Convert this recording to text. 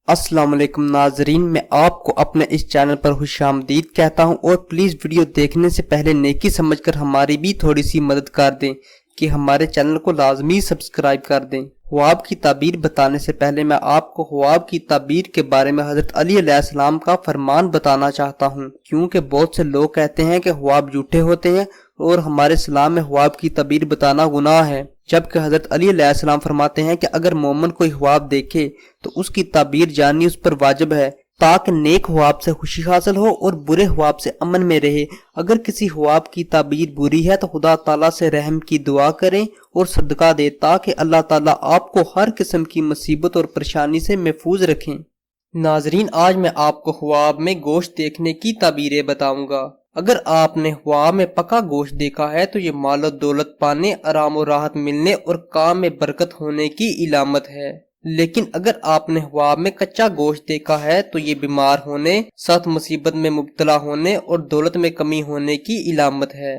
अस्सलाम वालेकुम नाजरीन, मैं आपको अपने इस चैनल पर खुशामदीद कहता हूं और प्लीज़ वीडियो देखने से पहले नेकी समझकर हमारी भी थोड़ी सी मदद कर दें कि हमारे चैनल को लाजमी सब्सक्राइब कर दें। ख्वाब की ताबीर बताने से पहले मैं आपको ख्वाब की ताबीर के बारे में हज़रत अली अलैहिस्सलाम का फरमान बताना चाहता हूं, क्योंकि बहुत से लोग कहते हैं कि ख्वाब झूठे होते हैं और हमारे इस्लाम में ख्वाब की ताबीर बताना गुनाह है, जबकि हज़रत अली अलैहिस्सलाम फरमाते हैं कि अगर मोमिन कोई ख्वाब देखे तो उसकी ताबीर जाननी उस पर वाजिब है, ताकि नेक ख्वाब से खुशी हासिल हो और बुरे ख्वाब से अमन में रहे। अगर किसी ख्वाब की ताबीर बुरी है तो खुदा ताला से रहम की दुआ करें और सदका दे, ताकि अल्लाह ताला आपको हर किस्म की मुसीबत और परेशानी से महफूज रखें। नाजरीन, आज मैं आपको ख्वाब में गोश्त देखने की ताबीरें बताऊंगा। अगर आपने ख्वाब में पका गोश्त देखा है तो ये माल दौलत पाने, आराम और राहत मिलने और काम में बरकत होने की इलामत है। लेकिन अगर आपने ख्वाब में कच्चा गोश्त देखा है तो ये बीमार होने, सख्त मुसीबत में मुब्तला होने और दौलत में कमी होने की इलामत है।